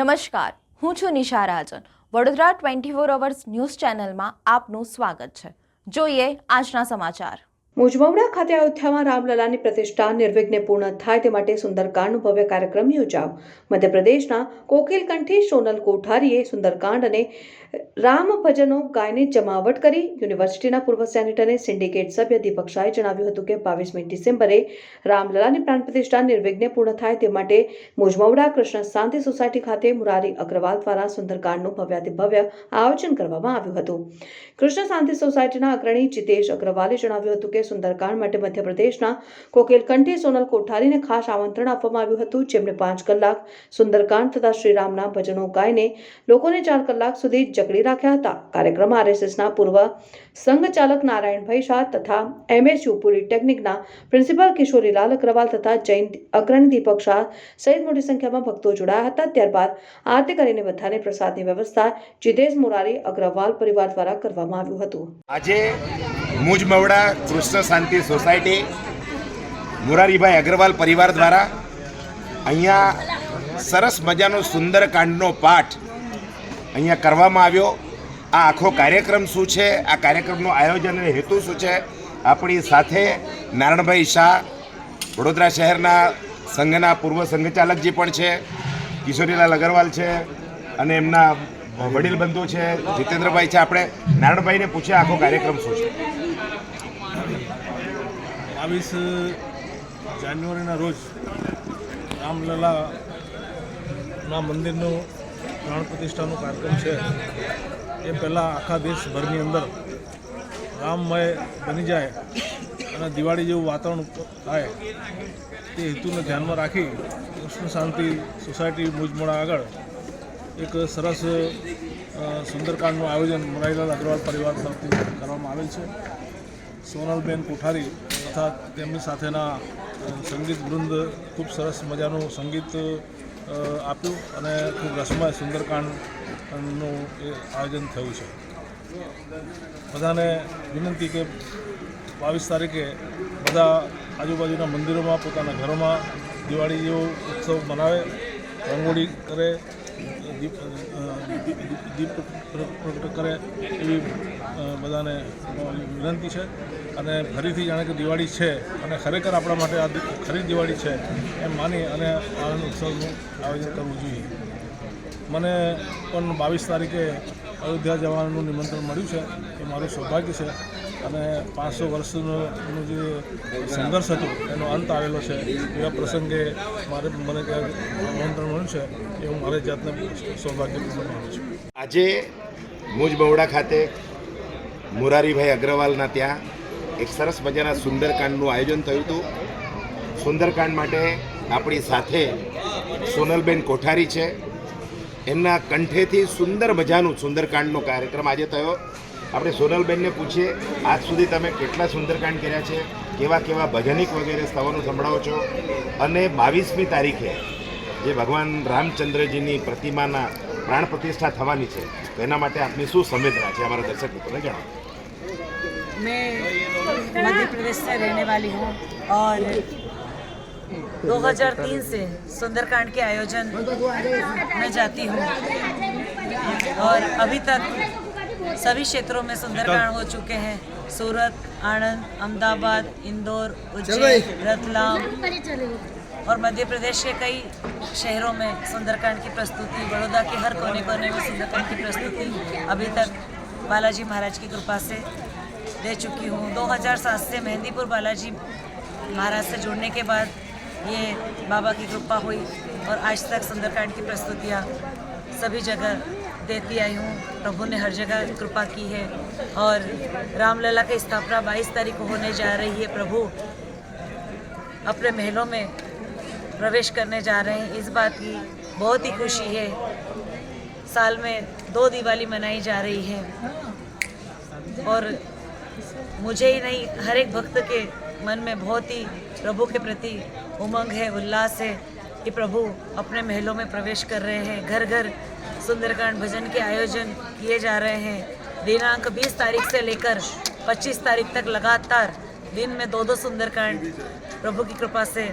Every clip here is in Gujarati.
નમસ્કાર, હું છું નિશા રાજન. વડોદરા 24 અવર્સ ન્યૂઝ ચેનલમાં આપનું સ્વાગત છે. જોઈએ આજના સમાચાર. મુજમવડા ખાતે અયોધ્યામાં રામલલાની પ્રતિષ્ઠા નિર્વિઘ્ને પૂર્ણ થાય તે માટે સુંદરકાંડનો ભવ્ય કાર્યક્રમ યોજાયો. મધ્યપ્રદેશના કોકિલકંઠી સોનલ કોઠારીએ સુંદરકાંડ અને રામ ભજનો ગાયને જમાવટ કરી. યુનિવર્સિટીના પૂર્વ સેનેટર અને સિન્ડિકેટ સભ્ય દીપક શાહે જણાવ્યું હતું કે 22મી ડિસેમ્બરે રામલલાની પ્રાણ પ્રતિષ્ઠા નિર્વિઘ્ને પૂર્ણ થાય તે માટે મુજમવડા કૃષ્ણ શાંતિ સોસાયટી ખાતે મુરારી અગ્રવાલ દ્વારા સુંદરકાંડનું ભવ્યાતિભવ્ય આયોજન કરવામાં આવ્યું હતું. કૃષ્ણ શાંતિ સોસાયટીના અગ્રણી જીતેશ અગ્રવાલે જણાવ્યું હતું કે સુંદરકાંડ માટે મધ્યપ્રદેશના કોકિલકંઠી સોનલ કોઠારીને ખાસ આમંત્રણ આપવામાં આવ્યું હતું, જેમણે 5 કલાક સુંદરકાંડ તથા શ્રીરામના ભજનો ગાઈને લોકોને 4 કલાક સુધી જકડી રાખ્યા હતા. કાર્યક્રમમાં આરએસએસના પૂર્વ સંઘચાલક નારાયણભાઈ શાહ તથા એમએસયુ પોલિટેકનિકના પ્રિન્સિપાલ કિશોરીલાલ અગ્રવાલ તથા જૈન અગ્રણી દીપક શાહ સહિત મોટી સંખ્યામાં ભક્તો જોડાયા હતા. ત્યારબાદ આરતી કરીને બધાને પ્રસાદની વ્યવસ્થા જીતેશ મુરારી અગ્રવાલ પરિવાર દ્વારા કરવામાં આવ્યું હતું. આજે મુજમવડા કૃષ્ણ શાંતિ સોસાયટી મુરારીભાઈ અગ્રવાલ પરિવાર દ્વારા અહીંયા સરસ મજાનો સુંદરકાંડનો પાઠ અહીંયા કરવામાં આવ્યો. આ આખો કાર્યક્રમ શું છે, આ કાર્યક્રમનું આયોજન અને હેતુ શું છે, આપણી સાથે નારાયણભાઈ શાહ વડોદરા શહેરના સંઘના પૂર્વ સંઘચાલકજી પણ છે, કિશોરીલાલ અગ્રવાલ છે અને એમના વડીલ બંધુ છે જીતેન્દ્રભાઈ છે. આપણે નારાયણભાઈને પૂછીએ આખો કાર્યક્રમ શું છે. 22 જાન્યુઆરીના રોજ રામલલાના મંદિરનું પ્રાણ પ્રતિષ્ઠાનો કાર્યક્રમ છે. એ પહેલાં આખા દેશભરની અંદર રામમય બની જાય અને દિવાળી જેવું વાતાવરણ થાય તે હેતુને ધ્યાનમાં રાખી કૃષ્ણ શાંતિ સોસાયટી મુજમવડા આગળ એક સરસ સુંદરકાંડનું આયોજન મુરારીલાલ અગ્રવાલ પરિવાર તરફથી કરવામાં આવેલ છે. સોનલબેન કોઠારી તથા તેમની સાથેના સંગીત વૃંદ ખૂબ સરસ મજાનું સંગીત આપ્યું અને ખૂબ રસમય સુંદરકાંડનું એ આયોજન થયું છે. બધાને વિનંતી કે 22 તારીખે બધા આજુબાજુના મંદિરોમાં પોતાના ઘરોમાં દિવાળી જેવો ઉત્સવ મનાવે, રંગોળી કરે, દીપ પ્રગટ કરે એવી બધાને વિનંતી છે. અને ફરીથી જાણે કે દિવાળી છે અને ખરેખર આપણા માટે આ ખરી દિવાળી છે એમ માની અને આનંદ ઉત્સવનું આયોજન કરવું જોઈએ. મને પણ 22 તારીખે અયોધ્યા જવાનું નિમંત્રણ મળ્યું છે. એ મારું સૌભાગ્ય છે અને 500 વર્ષનું જે સંઘર્ષ હતો એનો અંત આવેલો છે. એવા પ્રસંગે મને ત્યાં નિમંત્રણ મળ્યું છે એ હું મારી જાતને સૌભાગ્યપૂર્ણ માનું છું. આજે મુજમવડા ખાતે મુરારીભાઈ અગ્રવાલના ત્યાં એક સરસ મજાના સુંદરકાંડનું આયોજન થયું હતું. સુંદરકાંડ માટે આપણી સાથે સોનલબેન કોઠારી છે. એમના કંઠેથી સુંદર મજાનું સુંદરકાંડનો કાર્યક્રમ આજે થયો. આપણે સોનલબેનને પૂછીએ, આજ સુધી તમે કેટલા સુંદરકાંડ કર્યા છે, કેવા કેવા ભજનિક વગેરે સ્થળોનું સંભળાવો છો, અને 22મી તારીખે જે ભગવાન રામચંદ્રજીની પ્રતિમાના પ્રાણ પ્રતિષ્ઠા થવાની છે તો એના માટે આપની શું સંવેદના છે, અમારા દર્શક મિત્રોને જણાવો. मैं मध्य प्रदेश से रहने वाली हूँ और 2003 से सुंदरकांड के आयोजन में जाती हूँ और अभी तक सभी क्षेत्रों में सुंदरकांड हो चुके हैं. सूरत, आणंद, अहमदाबाद, इंदौर, उज्जैन, रतलाम और मध्य प्रदेश के कई शहरों में सुंदरकांड की प्रस्तुति, बड़ौदा के हर कोने कोने में सुंदरकांड की प्रस्तुति अभी तक बालाजी महाराज की कृपा से दे चुकी हूँ. 2007 से मेहंदीपुर बालाजी महाराज से जुड़ने के बाद ये बाबा की कृपा हुई और आज तक सुंदरकांड की प्रस्तुतियाँ सभी जगह देती आई हूँ. प्रभु ने हर जगह कृपा की है और रामलला की स्थापना 22 तारीख को होने जा रही है. प्रभु अपने महलों में प्रवेश करने जा रहे हैं. इस बात की बहुत ही खुशी है. साल में 2 दिवाली मनाई जा रही है और मुझे ही नहीं, हर एक भक्त के मन में बहुत ही प्रभु के प्रति उमंग है, उल्लास है कि प्रभु अपने महलों में प्रवेश कर रहे हैं. घर घर सुंदरकांड भजन के आयोजन किए जा रहे हैं. दिनांक 20 तारीख से लेकर 25 तारीख तक लगातार दिन में 2-2 सुंदरकांड प्रभु की कृपा से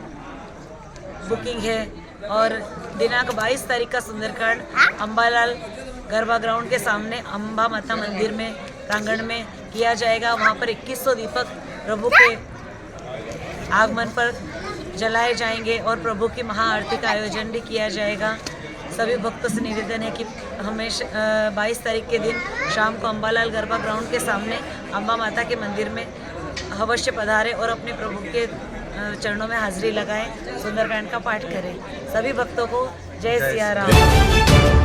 बुकिंग है और दिनांक 22 तारीख का सुंदरकांड अम्बालाल गरबा ग्राउंड के सामने अम्बा माता मंदिर में प्रांगण में किया जाएगा। वहाँ पर 2100 दीपक प्रभु के आगमन पर जलाए जाएंगे और प्रभु की महाआरती का आयोजन भी किया जाएगा। सभी भक्तों से निवेदन है कि हमेशा 22 तारीख के दिन शाम को अम्बालाल गरबा ग्राउंड के सामने अम्बा माता के मंदिर में अवश्य पधारें और अपने प्रभु के चरणों में हाजिरी लगाएं, सुंदरकांड का पाठ करें। सभी भक्तों को जय सिया राम।